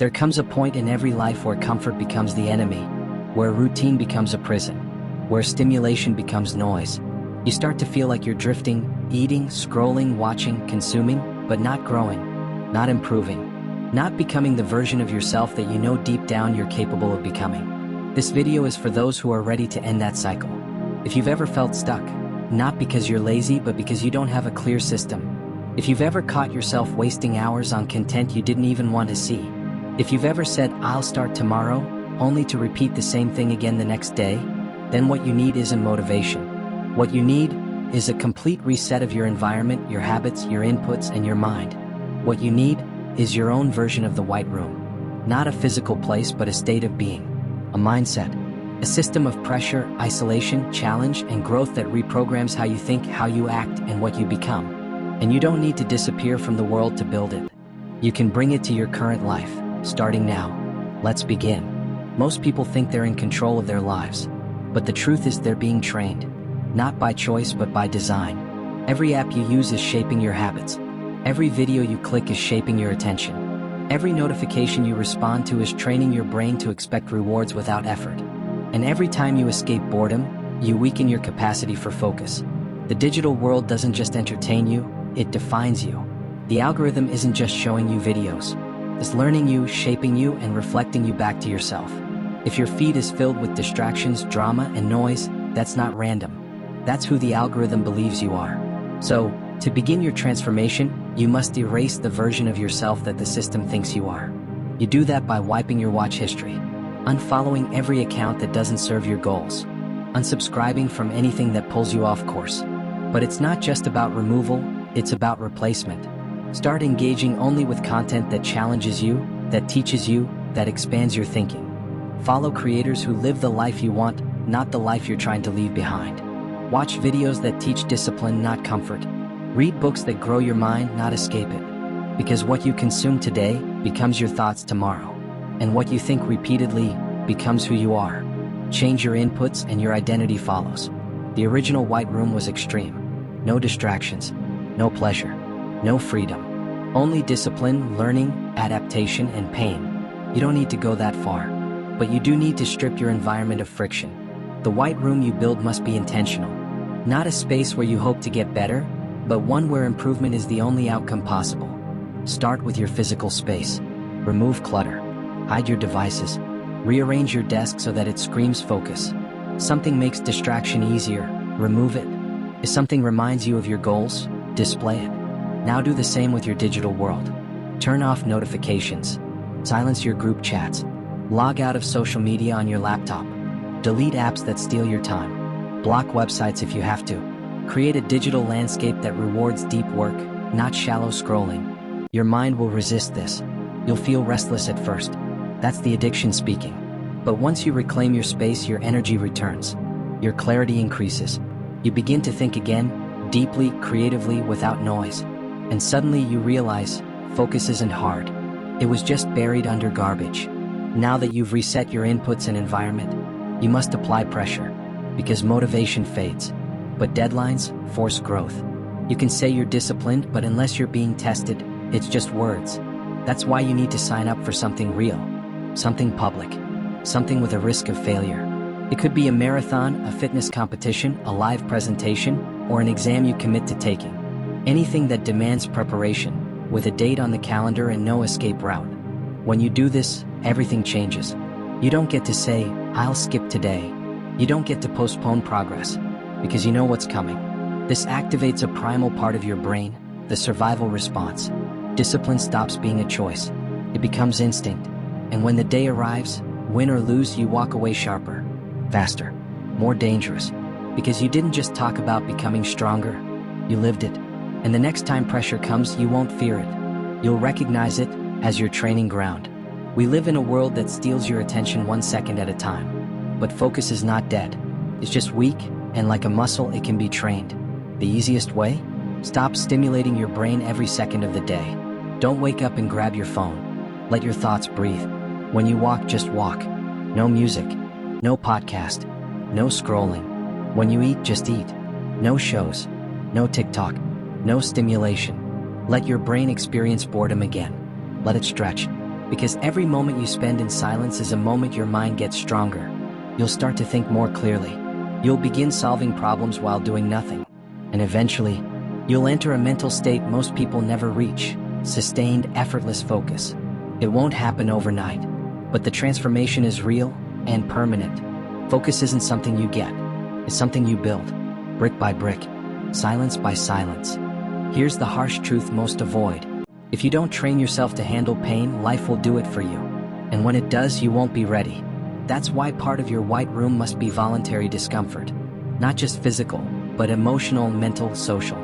There comes a point in every life where comfort becomes the enemy, where routine becomes a prison, where stimulation becomes noise. You start to feel like you're drifting, eating, scrolling, watching, consuming, but not growing, not improving, not becoming the version of yourself that you know deep down you're capable of becoming. This video is for those who are ready to end that cycle. If you've ever felt stuck, not because you're lazy, but because you don't have a clear system. If you've ever caught yourself wasting hours on content you didn't even want to see. If you've ever said, "I'll start tomorrow," only to repeat the same thing again the next day, then what you need isn't motivation. What you need is a complete reset of your environment, your habits, your inputs, and your mind. What you need is your own version of the white room. Not a physical place, but a state of being. A mindset. A system of pressure, isolation, challenge, and growth that reprograms how you think, how you act, and what you become. And you don't need to disappear from the world to build it. You can bring it to your current life, starting now. Let's begin. Most people think they're in control of their lives. But the truth is they're being trained. Not by choice, but by design. Every app you use is shaping your habits. Every video you click is shaping your attention. Every notification you respond to is training your brain to expect rewards without effort. And every time you escape boredom, you weaken your capacity for focus. The digital world doesn't just entertain you, it defines you. The algorithm isn't just showing you videos. It's learning you, shaping you, and reflecting you back to yourself. If your feed is filled with distractions, drama, and noise, that's not random. That's who the algorithm believes you are. So, to begin your transformation, you must erase the version of yourself that the system thinks you are. You do that by wiping your watch history, unfollowing every account that doesn't serve your goals, unsubscribing from anything that pulls you off course. But it's not just about removal, it's about replacement. Start engaging only with content that challenges you, that teaches you, that expands your thinking. Follow creators who live the life you want, not the life you're trying to leave behind. Watch videos that teach discipline, not comfort. Read books that grow your mind, not escape it. Because what you consume today becomes your thoughts tomorrow. And what you think repeatedly becomes who you are. Change your inputs and your identity follows. The original white room was extreme. No distractions, no pleasure, no freedom. Only discipline, learning, adaptation, and pain. You don't need to go that far. But you do need to strip your environment of friction. The white room you build must be intentional. Not a space where you hope to get better, but one where improvement is the only outcome possible. Start with your physical space. Remove clutter. Hide your devices. Rearrange your desk so that it screams focus. Something makes distraction easier, remove it. If something reminds you of your goals, display it. Now do the same with your digital world. Turn off notifications. Silence your group chats. Log out of social media on your laptop. Delete apps that steal your time. Block websites if you have to. Create a digital landscape that rewards deep work, not shallow scrolling. Your mind will resist this. You'll feel restless at first. That's the addiction speaking. But once you reclaim your space, your energy returns. Your clarity increases. You begin to think again, deeply, creatively, without noise. And suddenly you realize, focus isn't hard. It was just buried under garbage. Now that you've reset your inputs and environment, you must apply pressure. Because motivation fades. But deadlines force growth. You can say you're disciplined, but unless you're being tested, it's just words. That's why you need to sign up for something real. Something public. Something with a risk of failure. It could be a marathon, a fitness competition, a live presentation, or an exam you commit to taking. Anything that demands preparation, with a date on the calendar and no escape route. When you do this, everything changes. You don't get to say, "I'll skip today." You don't get to postpone progress, because you know what's coming. This activates a primal part of your brain, the survival response. Discipline stops being a choice. It becomes instinct. And when the day arrives, win or lose, you walk away sharper, faster, more dangerous. Because you didn't just talk about becoming stronger, you lived it. And the next time pressure comes, you won't fear it. You'll recognize it as your training ground. We live in a world that steals your attention 1 second at a time. But focus is not dead. It's just weak, and like a muscle, it can be trained. The easiest way? Stop stimulating your brain every second of the day. Don't wake up and grab your phone. Let your thoughts breathe. When you walk, just walk. No music. No podcast. No scrolling. When you eat, just eat. No shows. No TikTok. No stimulation. Let your brain experience boredom again. Let it stretch. Because every moment you spend in silence is a moment your mind gets stronger. You'll start to think more clearly. You'll begin solving problems while doing nothing. And eventually, you'll enter a mental state most people never reach: sustained, effortless focus. It won't happen overnight, but the transformation is real and permanent. Focus isn't something you get, it's something you build, brick by brick, silence by silence. Here's the harsh truth most avoid. If you don't train yourself to handle pain, life will do it for you. And when it does, you won't be ready. That's why part of your white room must be voluntary discomfort. Not just physical, but emotional, mental, social.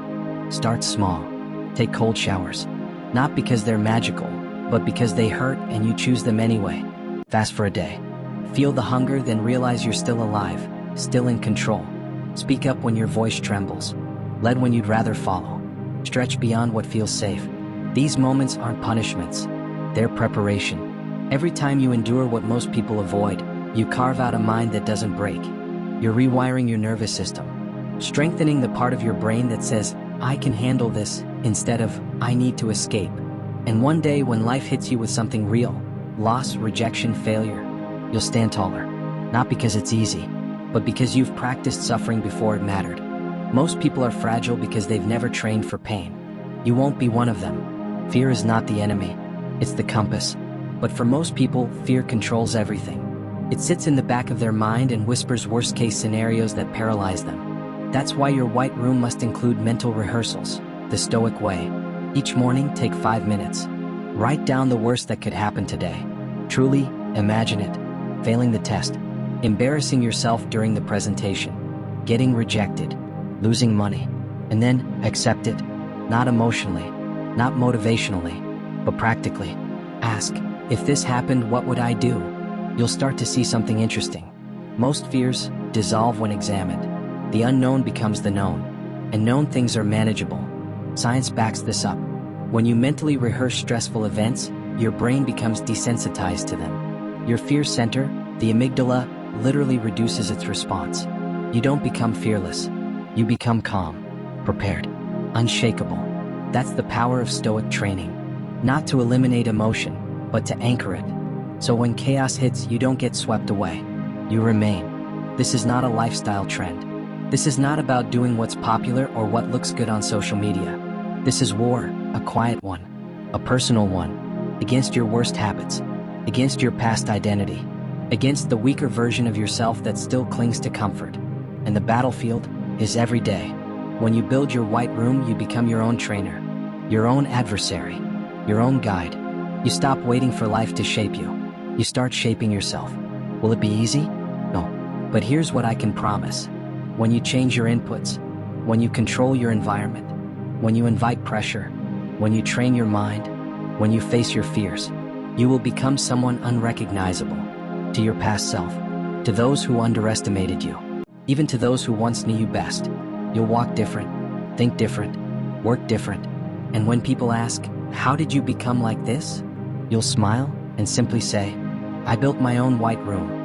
Start small. Take cold showers. Not because they're magical, but because they hurt and you choose them anyway. Fast for a day. Feel the hunger, then realize you're still alive, still in control. Speak up when your voice trembles. Lead when you'd rather follow. Stretch beyond what feels safe. These moments aren't punishments, they're preparation. Every time you endure what most people avoid, you carve out a mind that doesn't break. You're rewiring your nervous system, strengthening the part of your brain that says, I can handle this, instead of, I need to escape. And one day when life hits you with something real, loss, rejection, failure, you'll stand taller. Not because it's easy, but because you've practiced suffering before it mattered. Most people are fragile because they've never trained for pain. You won't be one of them. Fear is not the enemy, it's the compass. But for most people, fear controls everything. It sits in the back of their mind and whispers worst-case scenarios that paralyze them. That's why your white room must include mental rehearsals, the Stoic way. Each morning, take 5 minutes. Write down the worst that could happen today. Truly, imagine it. Failing the test. Embarrassing yourself during the presentation. Getting rejected. Losing money. And then, accept it. Not emotionally. Not motivationally, but practically. Ask, if this happened, what would I do? You'll start to see something interesting. Most fears dissolve when examined. The unknown becomes the known, and known things are manageable. Science backs this up. When you mentally rehearse stressful events, your brain becomes desensitized to them. Your fear center, the amygdala, literally reduces its response. You don't become fearless. You become calm, prepared, unshakable. That's the power of Stoic training. Not to eliminate emotion, but to anchor it. So when chaos hits, you don't get swept away. You remain. This is not a lifestyle trend. This is not about doing what's popular or what looks good on social media. This is war, a quiet one, a personal one, against your worst habits, against your past identity, against the weaker version of yourself that still clings to comfort. And the battlefield is every day. When you build your white room, you become your own trainer, your own adversary, your own guide. You stop waiting for life to shape you. You start shaping yourself. Will it be easy? No. But here's what I can promise. When you change your inputs, when you control your environment, when you invite pressure, when you train your mind, when you face your fears, you will become someone unrecognizable. To your past self, to those who underestimated you, even to those who once knew you best. You'll walk different, think different, work different. And when people ask, how did you become like this? You'll smile and simply say, I built my own white room.